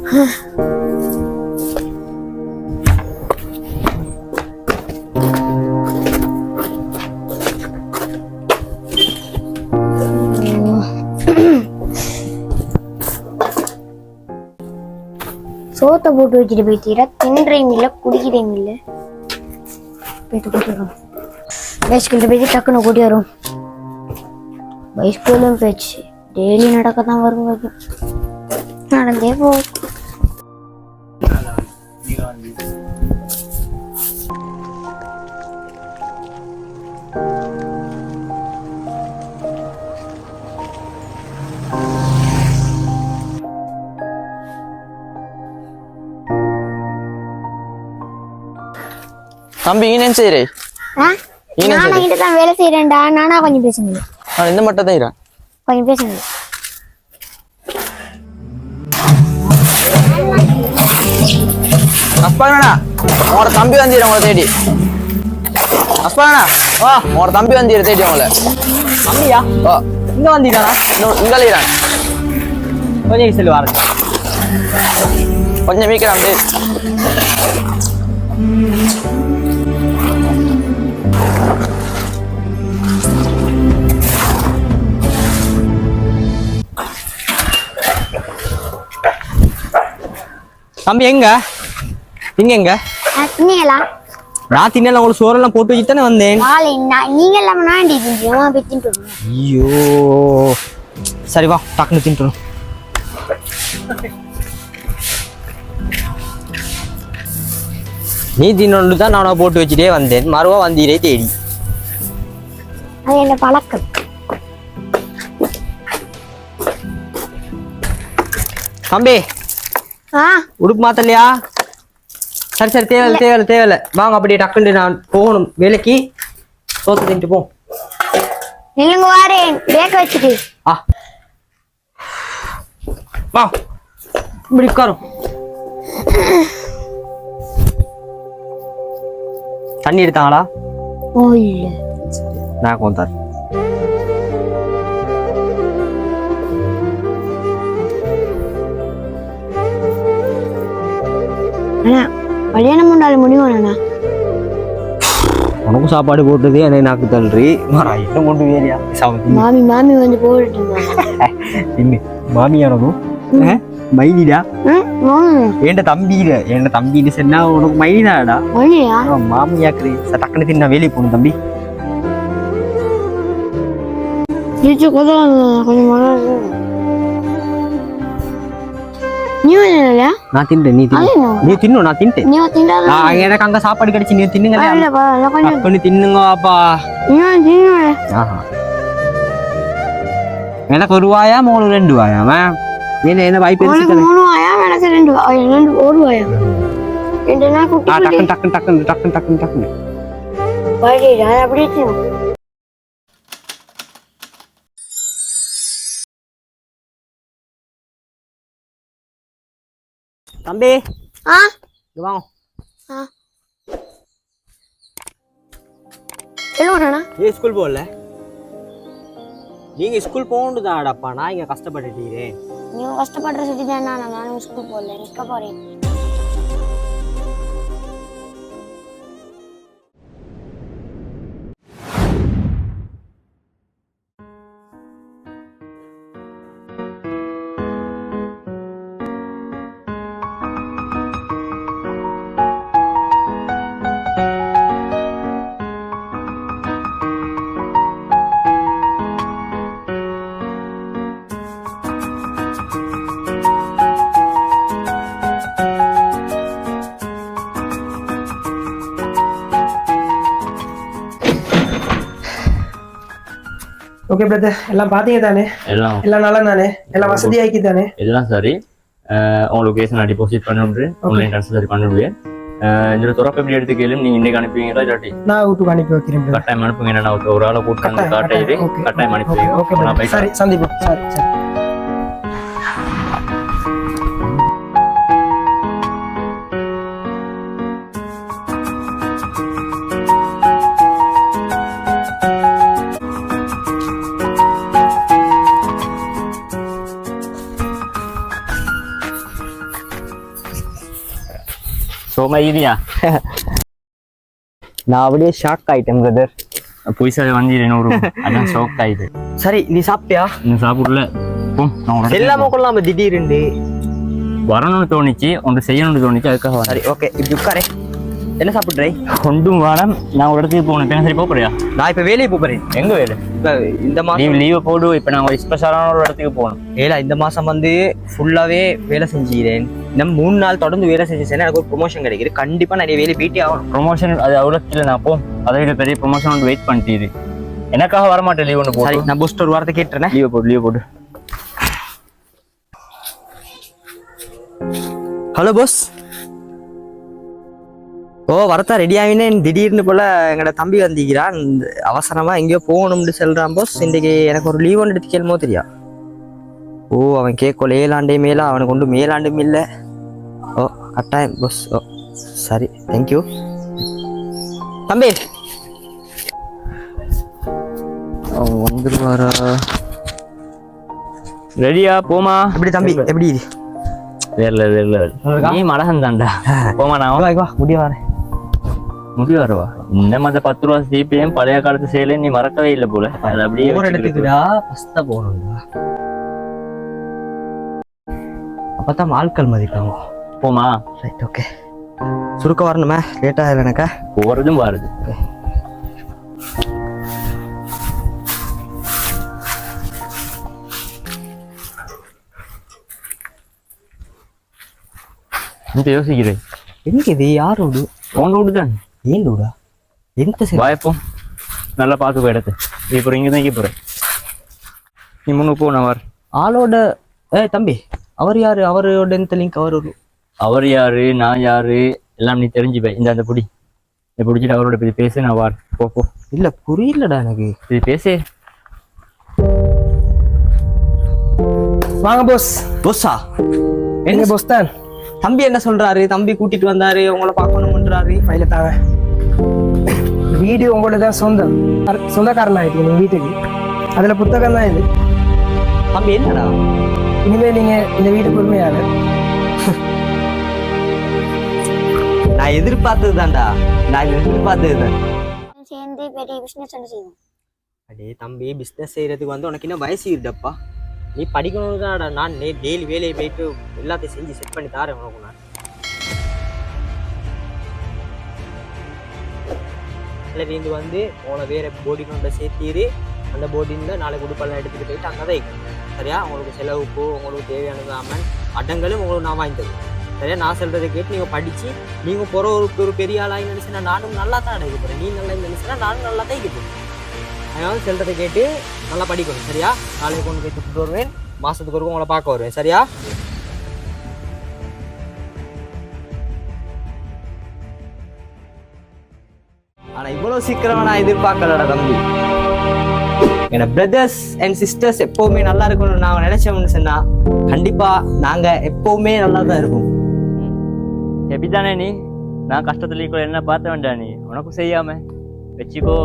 சோத்தை போட்டு வச்சுட்டு போயிட்டீரா, தின்றேன் இல்லை குடிக்கிறேன் இல்லை. போயிட்டு கூட்டிடுறோம். பைஸ்கூல்கிட்ட போயிட்டு டக்குன்னு கூட்டி வரும். பைஸ்கூலும் போயிடுச்சு, டெய்லி நடக்க தான் வரும். நடந்தே போ. தம்பி என்ன செய்யறே? நான் கிட்ட தான் வேலை செய்யறேன்டா. நானா கொஞ்சம் பேசுங்க. இந்த மட்டும் தான் கொஞ்சம் பேசுங்க. அஸ்பானா உங்களோட தம்பி வந்தீர உங்களை தேடி. அஸ்பானா வா, உங்களோட தம்பி வந்தீர தேடி உங்களை. தம்பியா? ஓ இங்க வந்தீங்களா? இங்க இருக்கிறான். கொஞ்சம் செல்லு வாருங்க. கொஞ்சம் வீக்கிறான். தம்பி எங்க எங்க தின்னீங்களா? நான் தின்னல, உங்களுக்கு சோறெல்லாம் போட்டு வச்சு தானே வந்தேன். நீங்க எல்லாம் தின்ட்டு. ஐயோ சரி வா, டக்குனு தின்ட்டு. நீ தின்னு தான் நானா போட்டு வச்சுட்டே வந்தேன். மறுவா வந்தீரே தேடி. அது என்ன பழக்கம். தம்பி உடுப்பு மாத்தலையா? சரி சரி, தேவையில்ல. வாங்க அப்படியே டக்குன்னு நான் போகணும் வேலைக்கு. சோத்து தின்ட்டு போ. நீங்க வாரேன் பேக்க வச்சுட்டு. வா இப்படி உட்காரும். தண்ணி எடுத்தாங்களா? ஓ இல்ல, நான் கொண்டார். கல்யாணம் பண்ணாலும் முடியுமா? உனக்கும் சாப்பாடு போட்டதே என்னை நாக்கு தள்ளுறி. என்ன கொண்டு வேலையா? மாமி வந்து போட்டு மாமியானதும் மைனிடா. என் தம்பின்னு சொன்னா உனக்கு மைனிதாடா. மாமியாக்குறி டக்குனு தின்னா வேலைக்கு போகணும் தம்பி. நான் தின்னேன், நீ தின்னு. நான் தின்ட்டேன். எனக்கு அங்க சாப்பாடு கிடைச்சு நீ தின்னுங்க. தின்னுங்க அப்பா. எனக்கு ஒரு வாயா மூணு 2 வாயா? என்ன வாய்ப்பு? டக்குன்னு தம்பி வாங்க. ஸ்கூல் போகல? நீங்க ஸ்கூல் போகணுதாடாப்பா. நான் இங்க கஷ்டப்பட்டுட்டீரேன். நீங்க கஷ்டப்படுற சொல்லி தான் நானும் ஸ்கூல் போகல. நிக்க போறேன். ஓகே பிரதர், எல்லாம் பாத்தீங்க தானே? எல்லாம் நல்லா தானே? எல்லாம் வசதியாக்கி தானே? இதெல்லாம் சரி. உங்க லொகேஷன் நான் டிபாசிட் பண்ணிவிடுறேன். ஆன்லைன் ட்ரான்ஸ்ஃபர் பண்ணிவிடுவேன். இந்த துறப்பு எப்படி எடுத்து கேளும். நீங்க இன்னைக்கு அனுப்புவீங்களா இல்லாட்டி நான் வீட்டுக்கு அனுப்பி வைக்கிறேன். கட்டாயம் அனுப்புங்க. நான் ஒரு ஆளை கூட்டு காட்டையிலே கட்டாயம் அனுப்பி. சரி சந்திப்போம். சரி சரி. சோமா இதுயா நான் அப்படியே ஷாக் ஆயிட்டேன் பிரதர். புதுசாக வந்தீரேன் ஒரு அதான் ஷோக் ஆயிடுது. சரி நீ சாப்பிட்டியா? இன்னும் சாப்பிடல. எல்லாமே கொள்ளாம திடீர்னு வரணும்னு தோணிச்சு, ஒன்று செய்யணும்னு தோணிச்சு, அதுக்காக சரி ஓகே இப்படி உட்காரே. என்ன சாப்பிட்றே? கொண்டும் வேணாம். நான் ஒரு இடத்துக்கு போகணும். இப்போ சரி போறியா? நான் இப்ப வேலையை போறேன். எங்க வேலை? இப்ப இந்த மாசம் லீவை போடு. இப்போ நான் ஒரு ஸ்பெஷலான ஒரு இடத்துக்கு போகணும். ஏலா இந்த மாசம் வந்து ஃபுல்லாவே வேலை செஞ்சுக்கிறேன். நம்ம 3 நாள் தொடர்ந்து வேலை செஞ்சேன்னா எனக்கு ஒரு ப்ரொமோஷன் கிடைக்குது. கண்டிப்பா நிறைய வேலை போயிட்டே ஆகணும். ப்ரொமோஷன் அது அவ்வளோ இல்லை. நான் போ அதை விட பெரிய ப்ரொமோஷன் ஒன்று வெயிட் பண்ணிட்டு எனக்காக வரமாட்டேன். லீவ் ஒன்று போடு. சரி நான் போஸ்ட் ஒரு வாரத்தை கேட்டுறேன். லீவ் போடு. ஹலோ போஸ். ஓ வரத்தா ரெடி ஆகினேன். திடீர்னு போல எங்களோட தம்பி வந்திக்கிறான். அவசரமா எங்கேயோ போகணும்னு சொல்றான் போஸ். இன்றைக்கு எனக்கு ஒரு லீவ் ஒன்று எடுத்து கேள்மோ தெரியா? ஓ அவன் கேட்கல 7 ஆண்டே மேல அவனுக்கு ஒன்று மேலாண்டும் இல்லை. ஓ கட்டாயம் போஸ். ஓ சரி தேங்க்யூ தம்பி. அவன் வந்துருவாரா? ரெடியா? போமா. எப்படி தம்பி எப்படி? வேற நீ மடகன் தான்டா. போமா நான் வா முடிய வரேன். முடிவாரவா? இந்த மாதிரி 10 ரூபா சிபிஎம் பழைய காலத்து சேலை நீ மறக்கவே இல்லை போல. அது அப்படியே ஒரு இடத்துக்குடா ஃபஸ்ட்டா போகணும்டா. அப்பதான் ஆட்கள் மதிப்பாங்க. போமா. Right okay. சுருக்க வரணுமே லேட் ஆகல எனக்கா? போறதும் வருது. இந்த யோசிக்கிறேன் எனக்கு இது யாரோடு உங்க விடுதான். ஏன் லூடா? எந்த சரி வாய்ப்போம். நல்லா பார்த்துக்கோ இடத்த. இப்போ இங்கே தான் போகிறேன். நீ முன்னுக்கு போ. நான் வர ஆளோட தம்பி அவர் யாரு? அவரோட எந்த லிங்க்? அவர் யாரு நான் யாரு எல்லாம் நீ தெரிஞ்சுப்ப. இந்த அந்த புடி இதை பிடிச்சிட்டு அவரோட போய் பேசு. நான் வார். போ. இல்ல புரியலடா எனக்கு. இது பேசு. வாங்க போஸ். போஸா? என்ன போஸ் தான்? தம்பி என்ன சொல்றாரு? தம்பி கூட்டிட்டு வந்தாரு, உங்களை பார்க்கணும்ன்றாரு. ஃபைல தாங்க. வீடு உங்களோட தான் சொந்தக்காரன் ஆயிட்டீங்க நீங்க வீட்டுக்கு. அதுல புத்தகம் தான் இது. தம்பி என்னடா இனிமே நீங்க இந்த வீட்டுக்கு உரிமையாரு. நான் எதிர்பார்த்ததுதான்டா. நான் எதிர்பார்த்ததுதான். சேர்ந்து பெரிய பிசினஸ் செய்வோம். அடே தம்பி பிஸ்னஸ் செய்யறதுக்கு வந்து உனக்கு என்ன வயசு இருடப்பா? நீ படிக்கணும் தான்டா. நான் டெய்லி வேலையை போயிட்டு எல்லாத்தையும் செஞ்சு செட் பண்ணி தாரேன் உனக்கு. நான் இல்லை நீங்க வந்து உங்களை வேற போர்டிங் ஒன்றை சேர்த்திரு. அந்த போர்டிங்கில் நாளைக்கு உடுப்பெல்லாம் எடுத்துகிட்டு போயிட்டு அங்கே தான் இருக்கணும். சரியா? உங்களுக்கு செலவுக்கு உங்களுக்கு தேவையானது அமன் அடங்களும் உங்களுக்கு நான் வாங்கி தருவேன். சரியா? நான் சொல்கிறத கேட்டு நீங்கள் படித்து நீங்கள் போகிற ஒரு பெரிய ஆளாகி நினச்சினா நானும் நல்லா தான் அடைக்க போகிறேன். நீ நல்லா நினச்சினா நானும் நல்லா தான் இருக்க போகிறேன். அதனால சொல்கிறத கேட்டு நல்லா படிக்கணும். சரியா? நாளைக்கு கொண்டு போய் கொடுத்துட்டு வருவேன். மாதத்துக்கு ஒரு உங்களை பார்க்க வருவேன். சரியா? ஆனால் இவ்வளோ சீக்கிரமா நான் எதிர்பார்க்கலடா தம்பி. என பிரதர்ஸ் அண்ட் சிஸ்டர்ஸ் எப்பவுமே நல்லா இருக்கணும்னு நாங்கள் நினைச்சோம்னு சொன்னா கண்டிப்பா நாங்க எப்பவுமே நல்லா தான் இருப்போம். எப்படித்தானே நீ? நான் கஷ்டத்துல கூட என்ன பார்த்த வேண்டாம். நீ உனக்கும் செய்யாம வச்சுக்கோ.